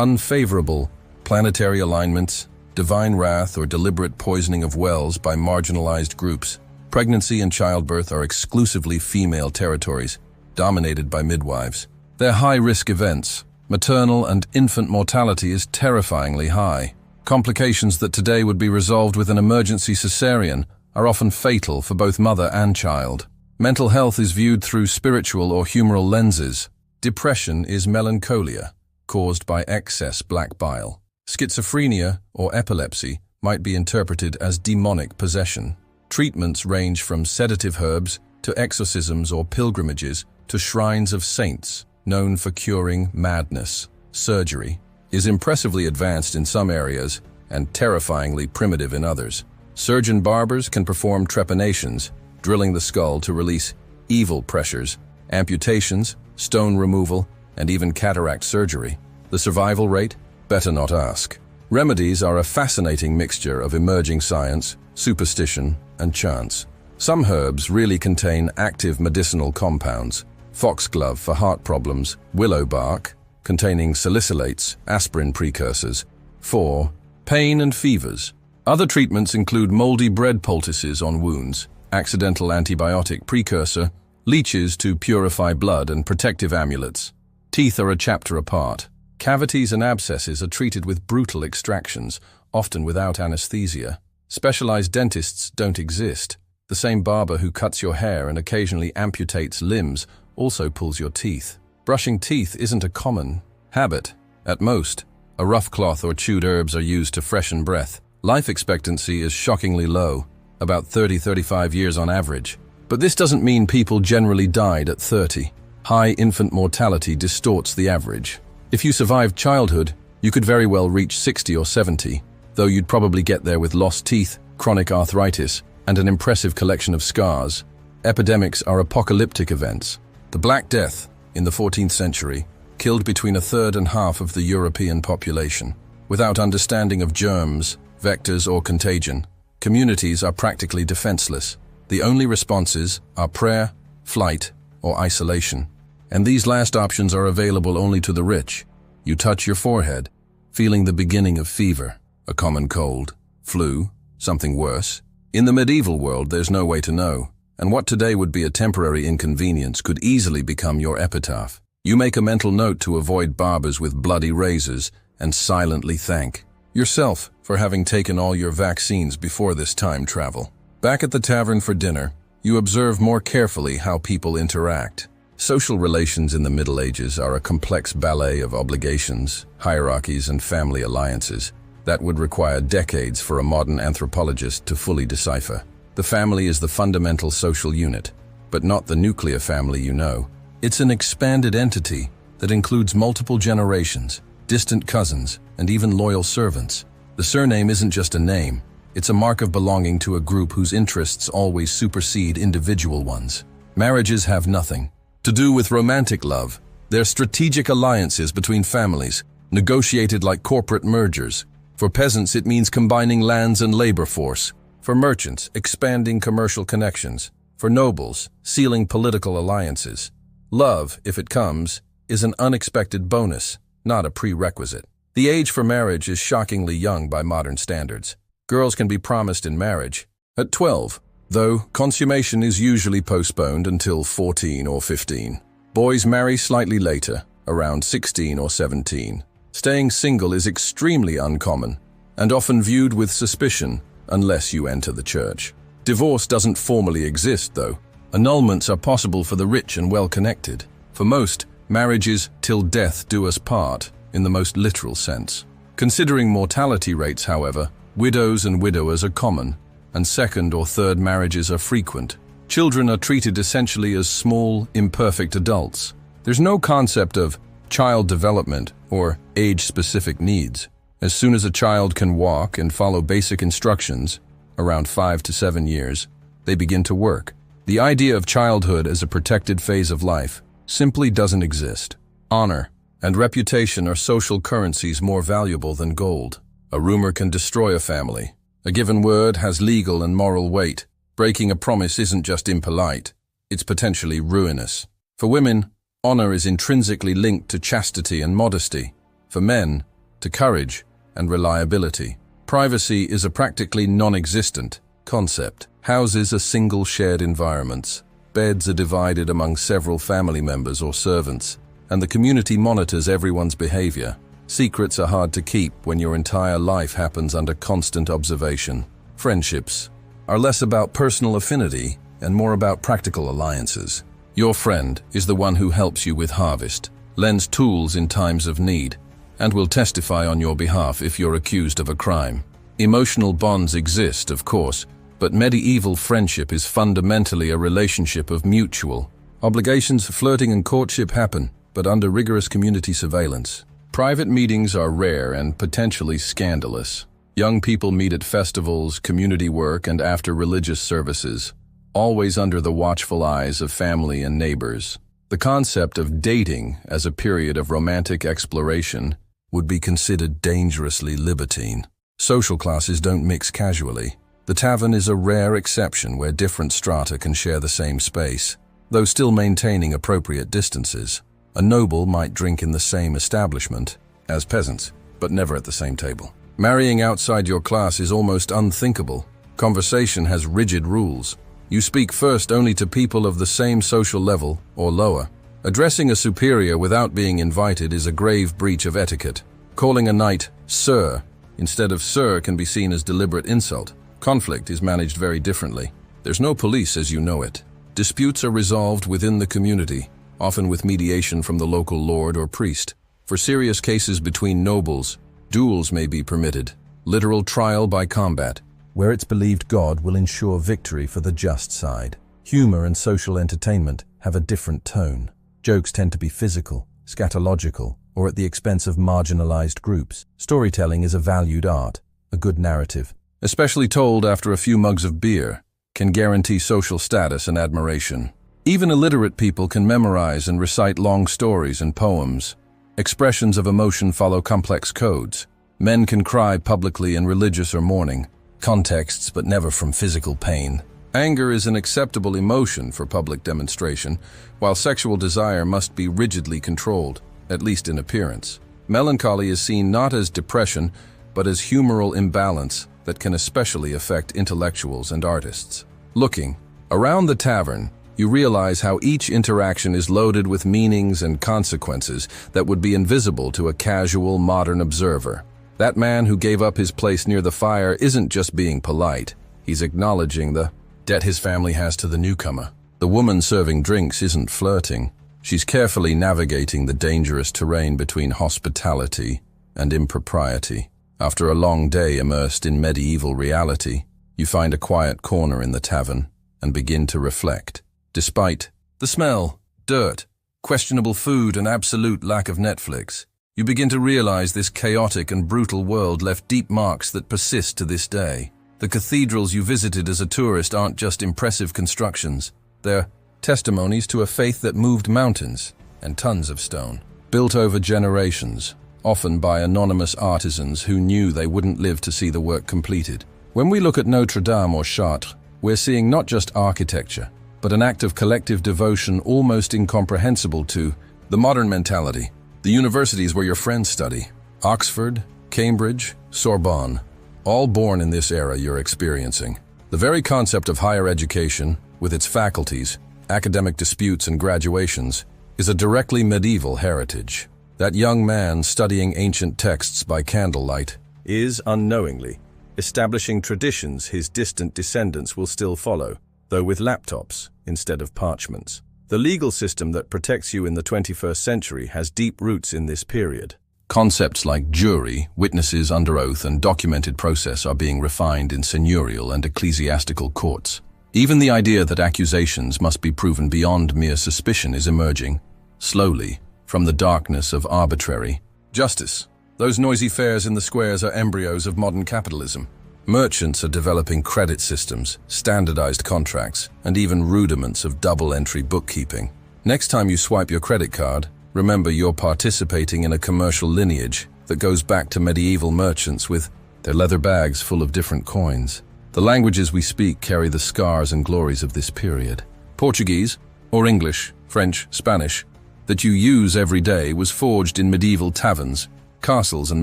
Speaker 1: unfavorable planetary alignments, divine wrath, or deliberate poisoning of wells by marginalized groups. Pregnancy and childbirth are exclusively female territories, dominated by midwives. They're high-risk events. Maternal and infant mortality is terrifyingly high. Complications that today would be resolved with an emergency cesarean are often fatal for both mother and child. Mental health is viewed through spiritual or humoral lenses. Depression is melancholia, caused by excess black bile. Schizophrenia or epilepsy might be interpreted as demonic possession. Treatments range from sedative herbs to exorcisms or pilgrimages to shrines of saints, known for curing madness. Surgery is impressively advanced in some areas and terrifyingly primitive in others. Surgeon barbers can perform trepanations, drilling the skull to release evil pressures, amputations, stone removal, and even cataract surgery. The survival rate? Better not ask. Remedies are a fascinating mixture of emerging science, superstition, and chance. Some herbs really contain active medicinal compounds. Foxglove for heart problems, willow bark, containing salicylates, aspirin precursors, for pain and fevers. Other treatments include moldy bread poultices on wounds, accidental antibiotic precursor, leeches to purify blood, and protective amulets. Teeth are a chapter apart. Cavities and abscesses are treated with brutal extractions, often without anesthesia. Specialized dentists don't exist. The same barber who cuts your hair and occasionally amputates limbs also pulls your teeth. Brushing teeth isn't a common habit. At most, a rough cloth or chewed herbs are used to freshen breath. Life expectancy is shockingly low, about 30-35 years on average. But this doesn't mean people generally died at 30. High infant mortality distorts the average. If you survived childhood, you could very well reach 60 or 70, though you'd probably get there with lost teeth, chronic arthritis, and an impressive collection of scars. Epidemics are apocalyptic events. The Black Death, in the 14th century, killed between a third and half of the European population. Without understanding of germs, vectors, or contagion, communities are practically defenseless. The only responses are prayer, flight, or isolation. And these last options are available only to the rich. You touch your forehead, feeling the beginning of fever, a common cold, flu, something worse. In the medieval world, there's no way to know, and what today would be a temporary inconvenience could easily become your epitaph. You make a mental note to avoid barbers with bloody razors and silently thank yourself for having taken all your vaccines before this time travel. Back at the tavern for dinner, you observe more carefully how people interact. Social relations in the Middle Ages are a complex ballet of obligations, hierarchies, and family alliances that would require decades for a modern anthropologist to fully decipher. The family is the fundamental social unit, but not the nuclear family you know. It's an expanded entity that includes multiple generations, distant cousins, and even loyal servants. The surname isn't just a name, it's a mark of belonging to a group whose interests always supersede individual ones. Marriages have nothing to do with romantic love. They're strategic alliances between families, negotiated like corporate mergers. For peasants, it means combining lands and labor force. For merchants, expanding commercial connections. For nobles, sealing political alliances. Love, if it comes, is an unexpected bonus, not a prerequisite. The age for marriage is shockingly young by modern standards. Girls can be promised in marriage at 12, though consummation is usually postponed until 14 or 15. Boys marry slightly later, around 16 or 17. Staying single is extremely uncommon and often viewed with suspicion unless you enter the church. Divorce doesn't formally exist, though. Annulments are possible for the rich and well-connected. For most, marriage is till death do us part, in the most literal sense. Considering mortality rates, however, widows and widowers are common, and second or third marriages are frequent. Children are treated essentially as small, imperfect adults. There's no concept of child development or age-specific needs. As soon as a child can walk and follow basic instructions, around 5 to 7 years, they begin to work. The idea of childhood as a protected phase of life simply doesn't exist. Honor And reputation are social currencies more valuable than gold. A rumor can destroy a family. A given word has legal and moral weight. Breaking a promise isn't just impolite, it's potentially ruinous. For women, honor is intrinsically linked to chastity and modesty. For men, to courage and reliability. Privacy is a practically non-existent concept. Houses are single shared environments. Beds are divided among several family members or servants, and the community monitors everyone's behavior. Secrets are hard to keep when your entire life happens under constant observation. Friendships are less about personal affinity and more about practical alliances. Your friend is the one who helps you with harvest, lends tools in times of need, and will testify on your behalf if you're accused of a crime. Emotional bonds exist, of course, but medieval friendship is fundamentally a relationship of mutual obligations. Flirting and courtship happen, but under rigorous community surveillance. Private meetings are rare and potentially scandalous. Young people meet at festivals, community work, and after religious services, always under the watchful eyes of family and neighbors. The concept of dating as a period of romantic exploration would be considered dangerously libertine. Social classes don't mix casually. The tavern is a rare exception where different strata can share the same space, though still maintaining appropriate distances. A noble might drink in the same establishment as peasants, but never at the same table. Marrying outside your class is almost unthinkable. Conversation has rigid rules. You speak first only to people of the same social level or lower. Addressing a superior without being invited is a grave breach of etiquette. Calling a knight "sir" instead of "sir" can be seen as deliberate insult. Conflict is managed very differently. There's no police as you know it. Disputes are resolved within the community, often with mediation from the local lord or priest. For serious cases between nobles, duels may be permitted, literal trial by combat, where it's believed God will ensure victory for the just side. Humor and social entertainment have a different tone. Jokes tend to be physical, scatological, or at the expense of marginalized groups. Storytelling is a valued art. A good narrative, especially told after a few mugs of beer, can guarantee social status and admiration. Even illiterate people can memorize and recite long stories and poems. Expressions of emotion follow complex codes. Men can cry publicly in religious or mourning contexts, but never from physical pain. Anger is an acceptable emotion for public demonstration, while sexual desire must be rigidly controlled, at least in appearance. Melancholy is seen not as depression, but as humoral imbalance that can especially affect intellectuals and artists. Looking around the tavern, you realize how each interaction is loaded with meanings and consequences that would be invisible to a casual, modern observer. That man who gave up his place near the fire isn't just being polite, he's acknowledging the debt his family has to the newcomer. The woman serving drinks isn't flirting, she's carefully navigating the dangerous terrain between hospitality and impropriety. After a long day immersed in medieval reality, you find a quiet corner in the tavern and begin to reflect. Despite the smell, dirt, questionable food, and absolute lack of Netflix, you begin to realize this chaotic and brutal world left deep marks that persist to this day. The cathedrals you visited as a tourist aren't just impressive constructions, they're testimonies to a faith that moved mountains and tons of stone, built over generations, often by anonymous artisans who knew they wouldn't live to see the work completed. When we look at Notre Dame or Chartres, we're seeing not just architecture, but an act of collective devotion almost incomprehensible to the modern mentality. The universities where your friends study, Oxford, Cambridge, Sorbonne, all born in this era you're experiencing. The very concept of higher education, with its faculties, academic disputes, and graduations, is a directly medieval heritage. That young man studying ancient texts by candlelight is, unknowingly, establishing traditions his distant descendants will still follow, though with laptops instead of parchments. The legal system that protects you in the 21st century has deep roots in this period. Concepts like jury, witnesses under oath, and documented process are being refined in seigneurial and ecclesiastical courts. Even the idea that accusations must be proven beyond mere suspicion is emerging, slowly, from the darkness of arbitrary justice. Those noisy fairs in the squares are embryos of modern capitalism. Merchants are developing credit systems, standardized contracts, and even rudiments of double-entry bookkeeping. Next time you swipe your credit card, remember you're participating in a commercial lineage that goes back to medieval merchants with their leather bags full of different coins. The languages we speak carry the scars and glories of this period. Portuguese, or English, French, Spanish, that you use every day was forged in medieval taverns, castles and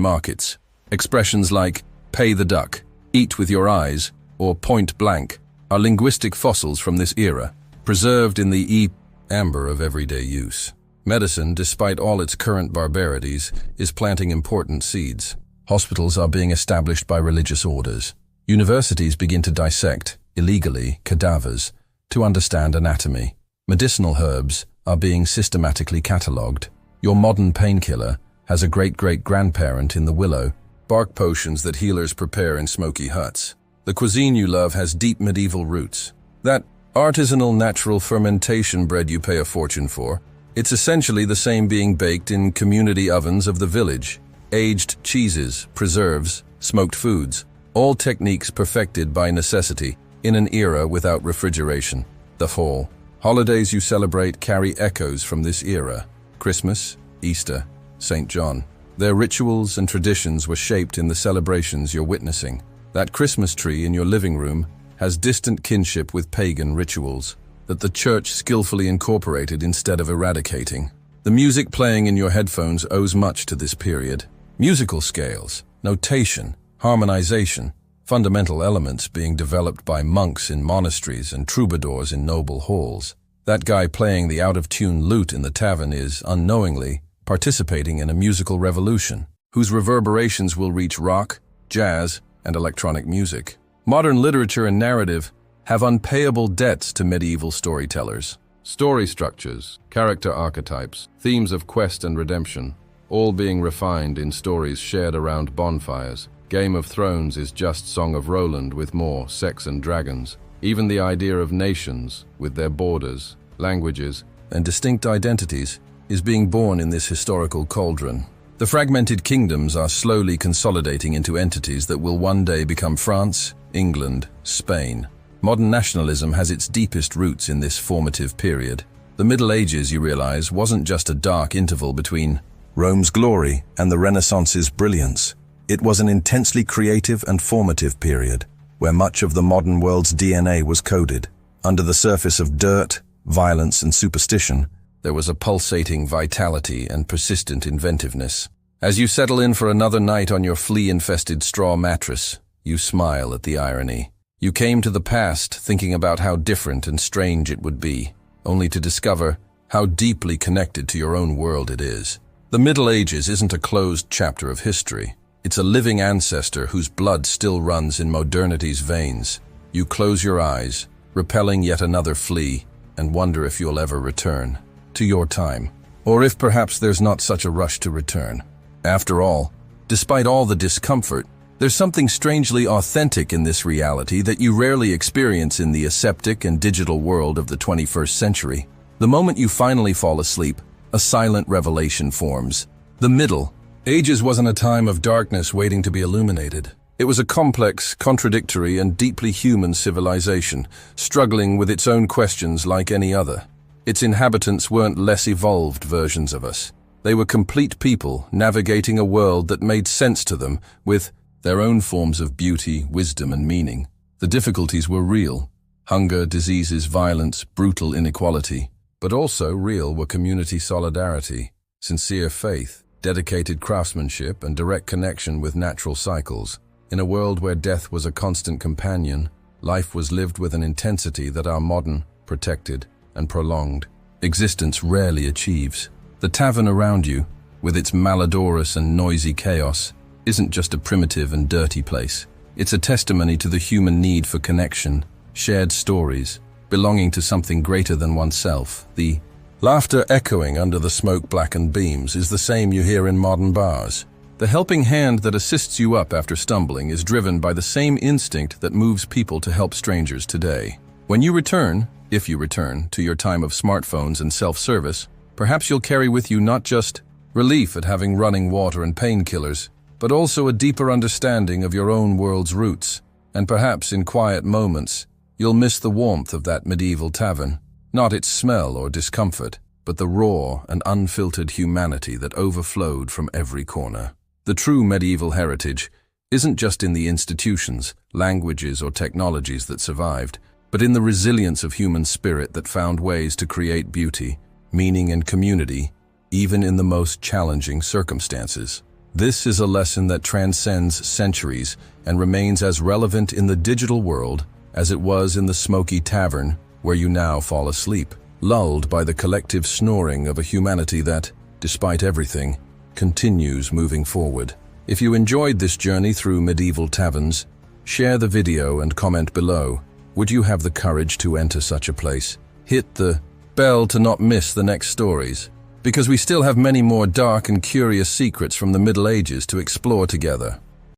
Speaker 1: markets. Expressions like pay the duck, eat with your eyes, or point blank are linguistic fossils from this era, preserved in the amber of everyday use. Medicine, despite all its current barbarities, is planting important seeds. Hospitals are being established by religious orders. Universities begin to dissect, illegally, cadavers to understand anatomy. Medicinal herbs are being systematically catalogued. Your modern painkiller has a great-great-grandparent in the willow, bark potions that healers prepare in smoky huts. The cuisine you love has deep medieval roots. That artisanal natural fermentation bread you pay a fortune for, it's essentially the same being baked in community ovens of the village. Aged cheeses, preserves, smoked foods, all techniques perfected by necessity in an era without refrigeration. The fall. Holidays you celebrate carry echoes from this era. Christmas, Easter, St. John. Their rituals and traditions were shaped in the celebrations you're witnessing. That Christmas tree in your living room has distant kinship with pagan rituals that the church skillfully incorporated instead of eradicating. The music playing in your headphones owes much to this period. Musical scales, notation, harmonization, fundamental elements being developed by monks in monasteries and troubadours in noble halls. That guy playing the out-of-tune lute in the tavern is, unknowingly, participating in a musical revolution, whose reverberations will reach rock, jazz, and electronic music. Modern literature and narrative have unpayable debts to medieval storytellers. Story structures, character archetypes, themes of quest and redemption, all being refined in stories shared around bonfires. Game of Thrones is just Song of Roland with more sex and dragons. Even the idea of nations, with their borders, languages, and distinct identities, is being born in this historical cauldron. The fragmented kingdoms are slowly consolidating into entities that will one day become France, England, Spain. Modern nationalism has its deepest roots in this formative period. The Middle Ages, you realize, wasn't just a dark interval between Rome's glory and the Renaissance's brilliance. It was an intensely creative and formative period, where much of the modern world's DNA was coded. Under the surface of dirt, violence, and superstition, there was a pulsating vitality and persistent inventiveness. As you settle in for another night on your flea-infested straw mattress, you smile at the irony. You came to the past thinking about how different and strange it would be, only to discover how deeply connected to your own world it is. The Middle Ages isn't a closed chapter of history. It's a living ancestor whose blood still runs in modernity's veins. You close your eyes, repelling yet another flea, and wonder if you'll ever return to your time, or if perhaps there's not such a rush to return. After all, despite all the discomfort, there's something strangely authentic in this reality that you rarely experience in the aseptic and digital world of the 21st century. The moment you finally fall asleep, a silent revelation forms. The Middle Ages wasn't a time of darkness waiting to be illuminated. It was a complex, contradictory, and deeply human civilization, struggling with its own questions like any other. Its inhabitants weren't less evolved versions of us. They were complete people navigating a world that made sense to them with their own forms of beauty, wisdom, and meaning. The difficulties were real. Hunger, diseases, violence, brutal inequality. But also real were community solidarity, sincere faith, dedicated craftsmanship, and direct connection with natural cycles. In a world where death was a constant companion, life was lived with an intensity that our modern, protected, and prolonged existence rarely achieves. The tavern around you, with its malodorous and noisy chaos, isn't just a primitive and dirty place. It's a testimony to the human need for connection, shared stories, belonging to something greater than oneself. The laughter echoing under the smoke-blackened beams is the same you hear in modern bars. The helping hand that assists you up after stumbling is driven by the same instinct that moves people to help strangers today. When you return, if you return, to your time of smartphones and self-service, perhaps you'll carry with you not just relief at having running water and painkillers, but also a deeper understanding of your own world's roots. And perhaps in quiet moments, you'll miss the warmth of that medieval tavern, not its smell or discomfort, but the raw and unfiltered humanity that overflowed from every corner. The true medieval heritage isn't just in the institutions, languages, or technologies that survived, but in the resilience of human spirit that found ways to create beauty, meaning, and community, even in the most challenging circumstances. This is a lesson that transcends centuries and remains as relevant in the digital world as it was in the smoky tavern where you now fall asleep, lulled by the collective snoring of a humanity that, despite everything, continues moving forward. If you enjoyed this journey through medieval taverns, share the video and comment below. Would you have the courage to enter such a place? Hit the bell to not miss the next stories, because we still have many more dark and curious secrets from the Middle Ages to explore together.